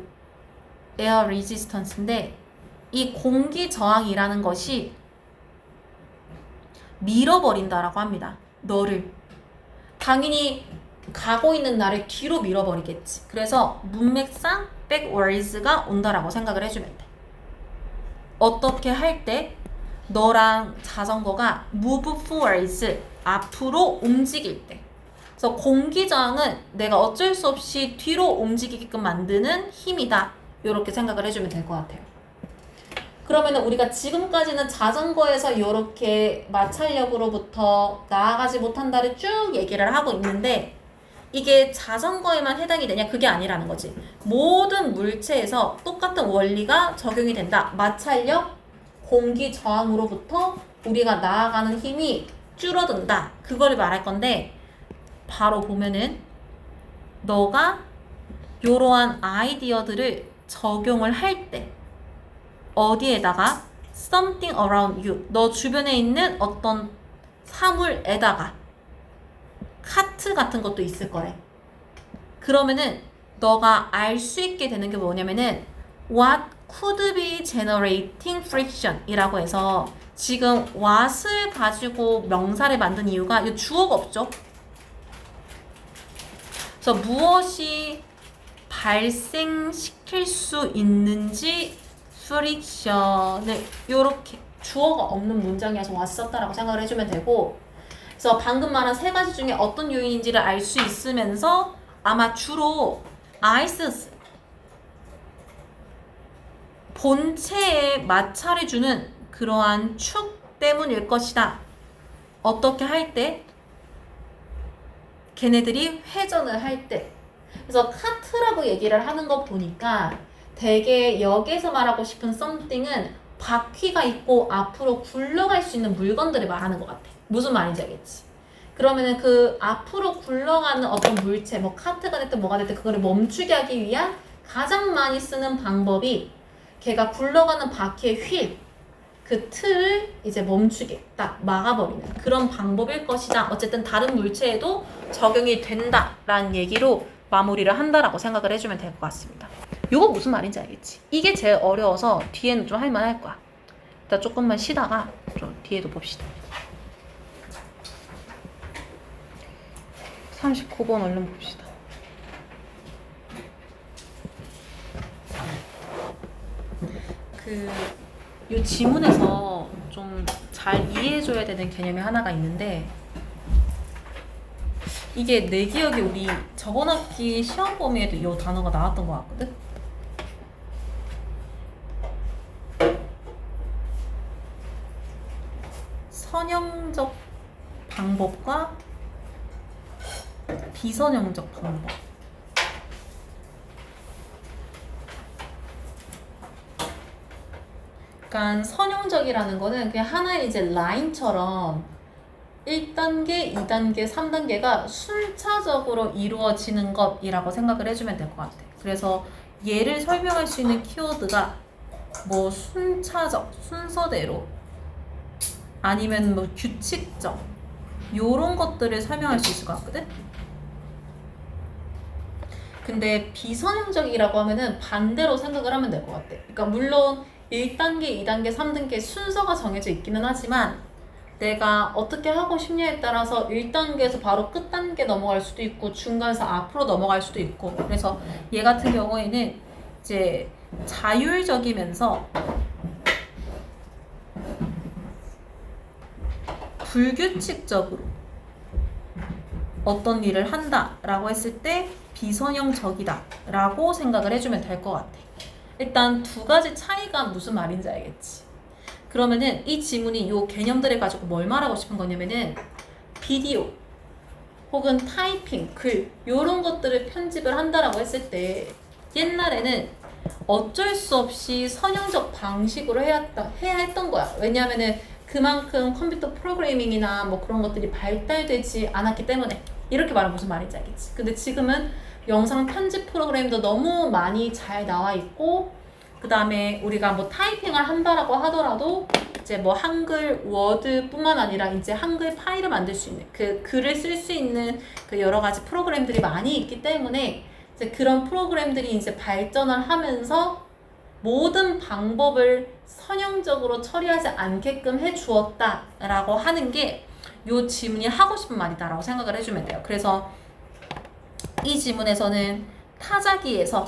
air resistance인데 이 공기 저항이라는 것이 밀어버린다라고 합니다. 너를. 당연히 가고 있는 나를 뒤로 밀어버리겠지. 그래서 문맥상 backwards가 온다라고 생각을 해주면 돼. 어떻게 할 때 너랑 자전거가 move forwards, 앞으로 움직일 때. 그래서 공기 저항은 내가 어쩔 수 없이 뒤로 움직이게끔 만드는 힘이다. 이렇게 생각을 해주면 될 것 같아요. 그러면 우리가 지금까지는 자전거에서 이렇게 마찰력으로부터 나아가지 못한다를 쭉 얘기를 하고 있는데 이게 자전거에만 해당이 되냐? 그게 아니라는 거지. 모든 물체에서 똑같은 원리가 적용이 된다. 마찰력, 공기 저항으로부터 우리가 나아가는 힘이 줄어든다. 그걸 말할 건데 바로 보면은 너가 이러한 아이디어들을 적용을 할 때 어디에다가 something around you, 너 주변에 있는 어떤 사물에다가 카트 같은 것도 있을 거래. 그러면은 너가 알 수 있게 되는 게 뭐냐면은 what could be generating friction 이라고 해서 지금 what을 가지고 명사를 만든 이유가 이 주어가 없죠. 그래서 무엇이 발생시킬 수 있는지 friction을 이렇게 주어가 없는 문장이어서 what 썼다라고 생각을 해주면 되고 그래서 방금 말한 세 가지 중에 어떤 요인인지를 알 수 있으면서 아마 주로 아이스 본체에 마찰을 주는 그러한 축 때문일 것이다. 어떻게 할 때? 걔네들이 회전을 할 때. 그래서 카트라고 얘기를 하는 거 보니까 되게 여기에서 말하고 싶은 something은 바퀴가 있고 앞으로 굴러갈 수 있는 물건들을 말하는 것 같아. 무슨 말인지 알겠지? 그러면은 그 앞으로 굴러가는 어떤 물체, 뭐 카트가 됐든 뭐가 됐든 그거를 멈추게 하기 위한 가장 많이 쓰는 방법이 걔가 굴러가는 바퀴의 휠, 그 틀을 이제 멈추게 딱 막아버리는 그런 방법일 것이다. 어쨌든 다른 물체에도 적용이 된다라는 얘기로 마무리를 한다라고 생각을 해주면 될 것 같습니다. 이거 무슨 말인지 알겠지? 이게 제일 어려워서 뒤에는 좀 할만할 거야. 일단 조금만 쉬다가 좀 뒤에도 봅시다. 39번 얼른 봅시다. 이 지문에서 좀 잘 이해해줘야 되는 개념이 하나가 있는데 이게 내 기억에 우리 저번 학기 시험 범위에도 이 단어가 나왔던 것 같거든? 선형적 방법과 비선형적 방법. 그러니까 선형적이라는 거는 그냥 하나의 이제 라인처럼 1단계, 2단계, 3단계가 순차적으로 이루어지는 것이라고 생각을 해주면 될 것 같아. 그래서 얘를 설명할 수 있는 키워드가 뭐 순차적, 순서대로 아니면 뭐 규칙적 요런 것들을 설명할 수 있을 것 같거든? 근데 비선형적이라고 하면은 반대로 생각을 하면 될 것 같아. 그러니까 물론 1단계, 2단계, 3단계 순서가 정해져 있기는 하지만 내가 어떻게 하고 싶냐에 따라서 1단계에서 바로 끝단계 넘어갈 수도 있고 중간에서 앞으로 넘어갈 수도 있고 그래서 얘 같은 경우에는 이제 자율적이면서 불규칙적으로 어떤 일을 한다라고 했을 때 비선형적이다라고 생각을 해주면 될 것 같아. 일단 두 가지 차이가 무슨 말인지 알겠지? 그러면은 이 지문이 요 개념들을 가지고 뭘 말하고 싶은 거냐면은 비디오 혹은 타이핑, 글 요런 것들을 편집을 한다라고 했을 때 옛날에는 어쩔 수 없이 선형적 방식으로 해야 했던 거야. 왜냐하면은 그만큼 컴퓨터 프로그래밍이나 뭐 그런 것들이 발달되지 않았기 때문에 이렇게 말하면 무슨 말인지 알겠지? 근데 지금은 영상 편집 프로그램도 너무 많이 잘 나와 있고 그 다음에 우리가 뭐 타이핑을 한다라고 하더라도 이제 뭐 한글 워드뿐만 아니라 이제 한글 파일을 만들 수 있는 그 글을 쓸 수 있는 그 여러 가지 프로그램들이 많이 있기 때문에 이제 그런 프로그램들이 이제 발전을 하면서 모든 방법을 선형적으로 처리하지 않게끔 해 주었다라고 하는 게 요 지문이 하고 싶은 말이다라고 생각을 해주면 돼요. 그래서 이 지문에서는 타자기에서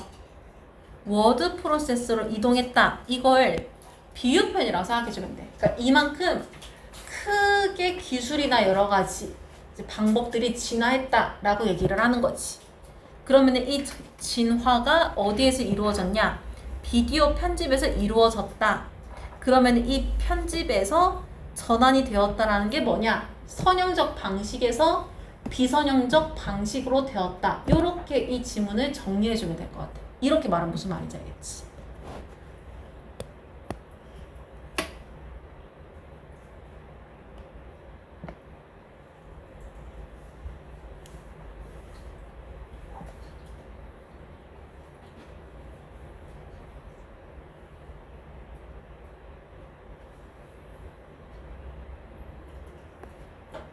워드 프로세서로 이동했다. 이걸 비유편이라고 생각해주면 돼. 그러니까 이만큼 크게 기술이나 여러 가지 방법들이 진화했다라고 얘기를 하는 거지. 그러면 이 진화가 어디에서 이루어졌냐? 비디오 편집에서 이루어졌다. 그러면 이 편집에서 전환이 되었다라는 게 뭐냐? 선형적 방식에서 비선형적 방식으로 되었다. 이렇게 이 지문을 정리해주면 될 것 같아. 이렇게 말하면 무슨 말인지 알겠지?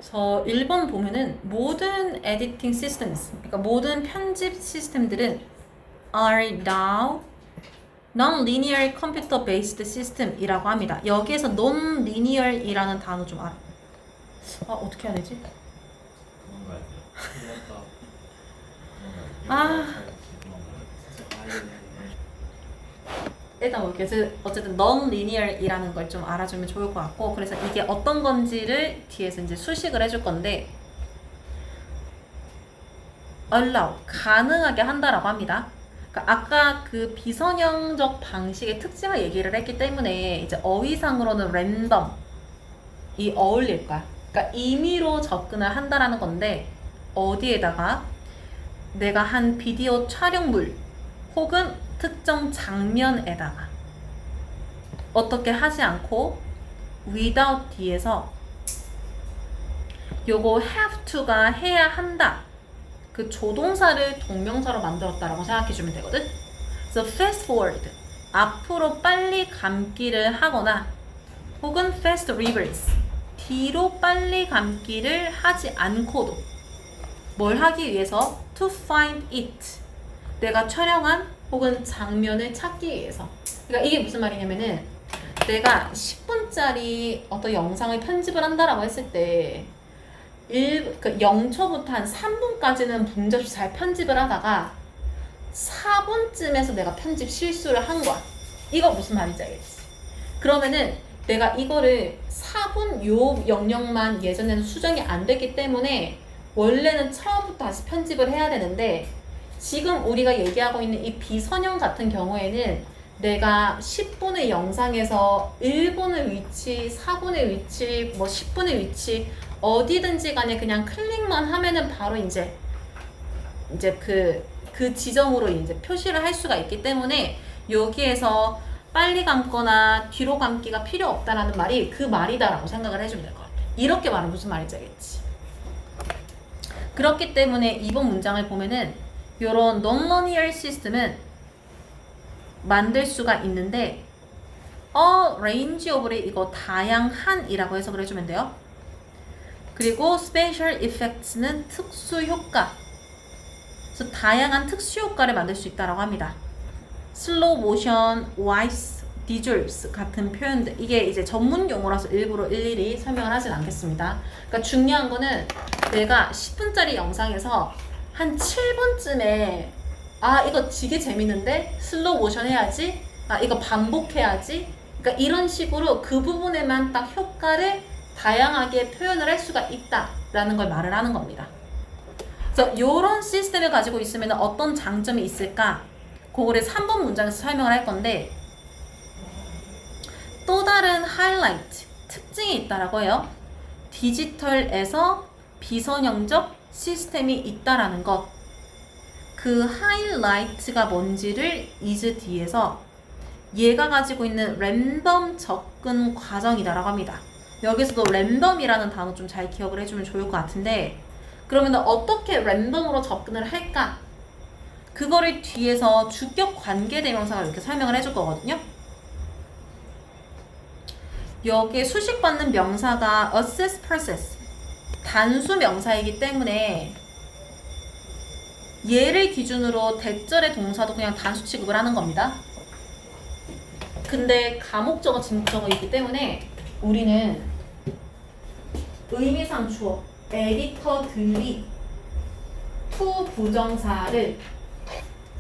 저 1번 보면은 모든 editing systems, 그러니까 모든 편집 시스템들은 are now non-linear computer-based system이라고 합니다. 여기에서 non-linear이라는 단어 좀 알아? 어떻게 해야 되지? 도망가야 돼요. 일단 어쨌든 non-linear이라는 걸 좀 알아주면 좋을 것 같고 그래서 이게 어떤 건지를 뒤에서 이제 수식을 해줄 건데 allow, 가능하게 한다라고 합니다. 그러니까 아까 그 비선형적 방식의 특징을 얘기를 했기 때문에 이제 어휘상으로는 랜덤이 어울릴 거야. 그러니까 임의로 접근을 한다라는 건데 어디에다가 내가 한 비디오 촬영물 혹은 특정 장면에다가 어떻게 하지 않고 without 뒤에서 요거 have to가 해야 한다. 그 조동사를 동명사로 만들었다라고 생각해주면 되거든. 그래서 fast forward 앞으로 빨리 감기를 하거나 혹은 fast reverse 뒤로 빨리 감기를 하지 않고도 뭘 하기 위해서 to find it 내가 촬영한 혹은 장면을 찾기 위해서. 그러니까 이게 무슨 말이냐면은 내가 10분짜리 어떤 영상을 편집을 한다라고 했을 때 0초부터 한 3분까지는 문제없이 잘 편집을 하다가 4분쯤에서 내가 편집 실수를 한 거야. 이거 무슨 말인지 알겠지? 그러면은 내가 이거를 4분 요 영역만 예전에는 수정이 안 됐기 때문에 원래는 처음부터 다시 편집을 해야 되는데 지금 우리가 얘기하고 있는 이 비선형 같은 경우에는 내가 10분의 영상에서 1분의 위치, 4분의 위치, 뭐 10분의 위치 어디든지 간에 그냥 클릭만 하면은 바로 이제 그 지점으로 이제 표시를 할 수가 있기 때문에 여기에서 빨리 감거나 뒤로 감기가 필요 없다라는 말이 그 말이다라고 생각을 해주면 될 것 같아요. 이렇게 말하면 무슨 말인지 알겠지? 그렇기 때문에 이번 문장을 보면은 요런 non-linear 시스템은 만들 수가 있는데 range of를 이거 다양한이라고 해석을 해주면 돼요. 그리고 special effects는 특수 효과. 그래서 다양한 특수 효과를 만들 수 있다라고 합니다. slow motion, wise, dissolves 같은 표현들. 이게 이제 전문 용어라서 일부러 일일이 설명을 하진 않겠습니다. 그러니까 중요한 거는 내가 10분짜리 영상에서 한 7분쯤에 이거 되게 재밌는데 슬로우 모션 해야지. 이거 반복해야지. 그러니까 이런 식으로 그 부분에만 딱 효과를 다양하게 표현을 할 수가 있다라는 걸 말을 하는 겁니다. 그래서 이런 시스템을 가지고 있으면 어떤 장점이 있을까? 그거를 3번 문장에서 설명을 할 건데 또 다른 하이라이트, 특징이 있다라고 해요. 디지털에서 비선형적 시스템이 있다라는 것. 그 하이라이트가 뭔지를 is 뒤에서 얘가 가지고 있는 랜덤 접근 과정이다라고 합니다. 여기서도 랜덤이라는 단어 좀 잘 기억을 해주면 좋을 것 같은데 그러면 어떻게 랜덤으로 접근을 할까? 그거를 뒤에서 주격 관계대명사가 이렇게 설명을 해줄 거거든요. 여기에 수식받는 명사가 assess, process 단수 명사이기 때문에 얘를 기준으로 대절의 동사도 그냥 단수 취급을 하는 겁니다. 근데 가목적어, 진목적어이기 때문에 우리는 의미상 주어, 에디터들이 to 부정사를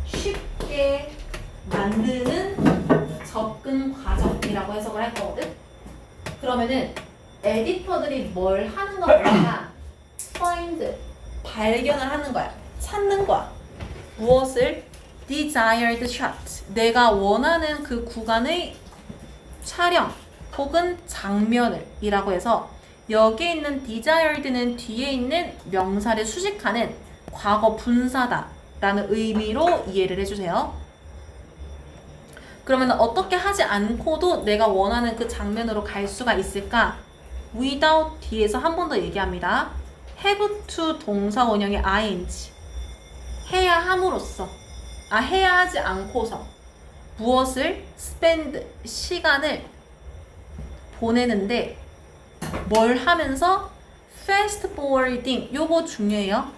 쉽게 만드는 접근 과정이라고 해석을 할 거거든. 그러면은 에디터들이 뭘 하는 거냐? find, 발견을 하는 거야. 찾는 거야. 무엇을? desired shot. 내가 원하는 그 구간의 촬영 혹은 장면을 이라고 해서 여기에 있는 desired는 뒤에 있는 명사를 수식하는 과거 분사다 라는 의미로 이해를 해주세요. 그러면 어떻게 하지 않고도 내가 원하는 그 장면으로 갈 수가 있을까? without 뒤에서 한 번 더 얘기합니다. have to 동사 원형의 ing. 해야 함으로써. 해야 하지 않고서. 무엇을? spend 시간을 보내는데 뭘 하면서? fast forwarding. 요거 중요해요.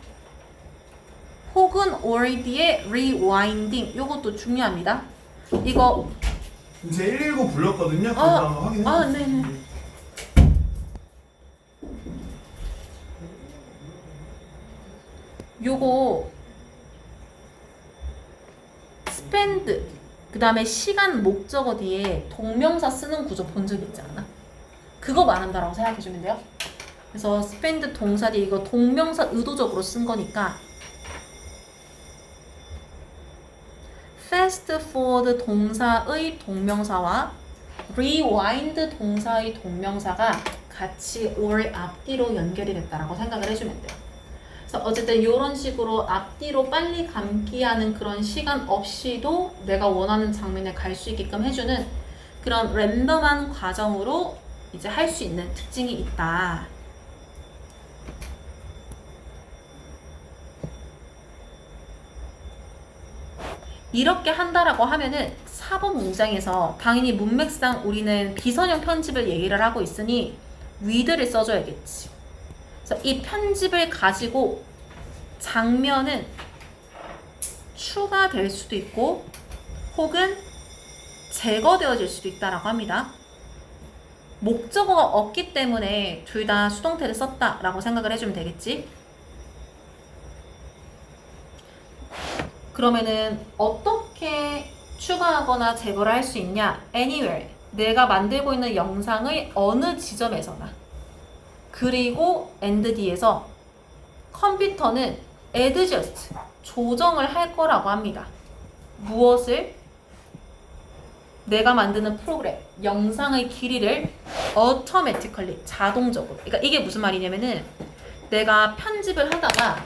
혹은 already의 rewinding. 요것도 중요합니다. 이거 제 119 불렀거든요. 그래서 한번 확인해 주세요. 네네. 요거 spend 그 다음에 시간 목적어 뒤에 동명사 쓰는 구조 본 적 있지 않아? 그거 말한다라고 생각해주면 돼요. 그래서 spend 동사 뒤에 이거 동명사 의도적으로 쓴 거니까 fast forward 동사의 동명사와 rewind 동사의 동명사가 같이 or 앞뒤로 연결이 됐다라고 생각을 해주면 돼요. 그래서 어쨌든 이런 식으로 앞뒤로 빨리 감기하는 그런 시간 없이도 내가 원하는 장면에 갈 수 있게끔 해주는 그런 랜덤한 과정으로 이제 할 수 있는 특징이 있다. 이렇게 한다라고 하면은 4번 문장에서 당연히 문맥상 우리는 비선형 편집을 얘기를 하고 있으니 with를 써줘야겠지. 그래서 이 편집을 가지고 장면은 추가될 수도 있고 혹은 제거되어질 수도 있다라고 합니다. 목적어가 없기 때문에 둘 다 수동태를 썼다라고 생각을 해주면 되겠지. 그러면은 어떻게 추가하거나 제거를 할 수 있냐? anywhere. 내가 만들고 있는 영상의 어느 지점에서나. 그리고 and 뒤에서 컴퓨터는 adjust, 조정을 할 거라고 합니다. 무엇을? 내가 만드는 프로그램, 영상의 길이를 automatically, 자동적으로. 그러니까 이게 무슨 말이냐면은 내가 편집을 하다가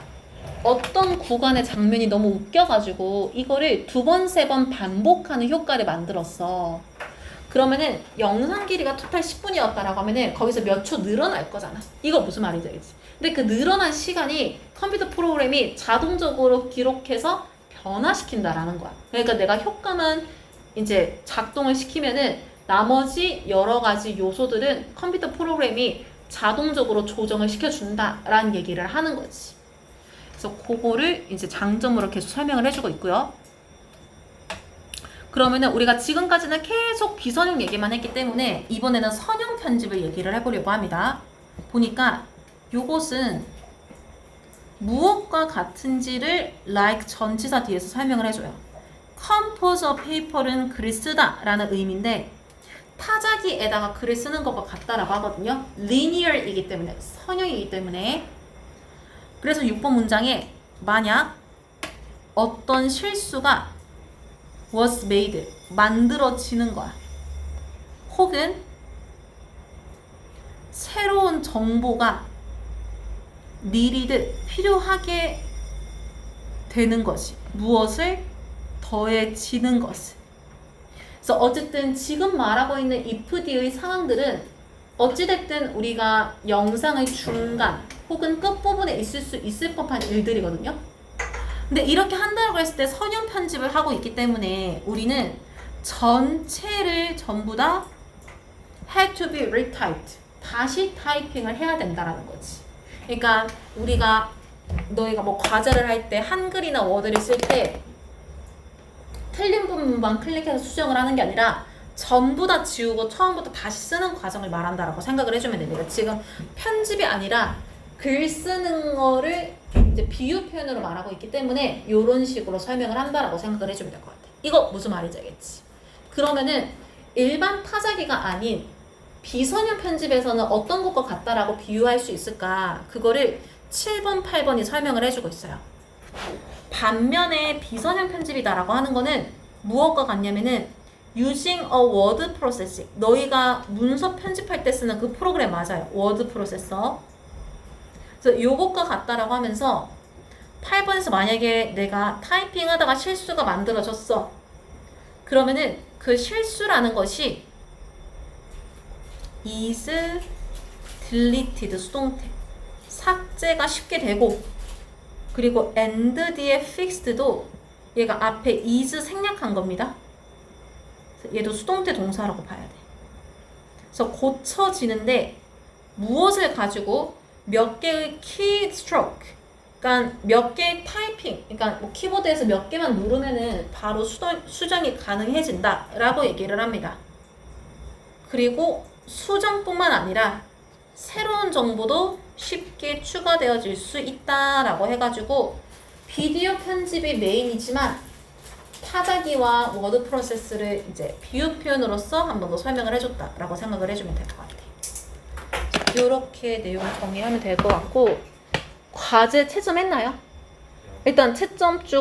어떤 구간의 장면이 너무 웃겨가지고 이거를 2번, 3번 반복하는 효과를 만들었어. 그러면은 영상 길이가 토탈 10분이었다라고 하면은 거기서 몇 초 늘어날 거잖아. 이거 무슨 말인지 알겠지? 근데 그 늘어난 시간이 컴퓨터 프로그램이 자동적으로 기록해서 변화시킨다라는 거야. 그러니까 내가 효과만 이제 작동을 시키면은 나머지 여러 가지 요소들은 컴퓨터 프로그램이 자동적으로 조정을 시켜준다라는 얘기를 하는 거지. 그래서 그거를 이제 장점으로 계속 설명을 해주고 있고요. 그러면은 우리가 지금까지는 계속 비선형 얘기만 했기 때문에 이번에는 선형 편집을 얘기를 해보려고 합니다. 보니까 요것은 무엇과 같은지를 like 전치사 뒤에서 설명을 해줘요. compose a paper는 글을 쓰다 라는 의미인데 타자기에다가 글을 쓰는 것과 같다라고 하거든요. linear이기 때문에 선형이기 때문에 그래서 6번 문장에 만약 어떤 실수가 was made 만들어지는 거야. 혹은 새로운 정보가 needed 필요하게 되는 것이 무엇을 더해지는 것을. 그래서 어쨌든 지금 말하고 있는 if 뒤의 상황들은 어찌됐든 우리가 영상의 중간 혹은 끝부분에 있을 수 있을 법한 일들이거든요. 근데 이렇게 한다고 했을 때 선형 편집을 하고 있기 때문에 우리는 전체를 전부 다 had to be retyped. 다시 타이핑을 해야 된다라는 거지. 그러니까 우리가 너희가 뭐 과제를 할 때 한글이나 워드를 쓸 때 틀린 부분만 클릭해서 수정을 하는 게 아니라 전부 다 지우고 처음부터 다시 쓰는 과정을 말한다라고 생각을 해주면 됩니다. 지금 편집이 아니라 글 쓰는 거를 이제 비유 표현으로 말하고 있기 때문에 이런 식으로 설명을 한다라고 생각을 해주면 될 것 같아. 이거 무슨 말인지 알겠지? 그러면은 일반 타자기가 아닌 비선형 편집에서는 어떤 것과 같다라고 비유할 수 있을까? 그거를 7번, 8번이 설명을 해주고 있어요. 반면에 비선형 편집이다라고 하는 거는 무엇과 같냐면은 using a word processing. 너희가 문서 편집할 때 쓰는 그 프로그램 맞아요. 워드 프로세서. 그래서 요것과 같다라고 하면서 8번에서 만약에 내가 타이핑 하다가 실수가 만들어졌어. 그러면은 그 실수라는 것이 is deleted 수동태. 삭제가 쉽게 되고 그리고 and 뒤에 fixed도 얘가 앞에 is 생략한 겁니다. 얘도 수동태 동사라고 봐야 돼. 그래서 고쳐지는데 무엇을 가지고 몇 개의 키스트로크, 그러니까 몇 개의 타이핑, 그러니까 뭐 키보드에서 몇 개만 누르면은 바로 수정이 가능해진다라고 얘기를 합니다. 그리고 수정뿐만 아니라 새로운 정보도 쉽게 추가되어질 수 있다라고 해가지고 비디오 편집이 메인이지만 타자기와 워드 프로세스를 이제 비유 표현으로서 한 번 더 설명을 해줬다라고 생각을 해주면 될 것 같아요. 이렇게 내용 정리하면 될 것 같고 과제 채점했나요? 일단 채점 쭉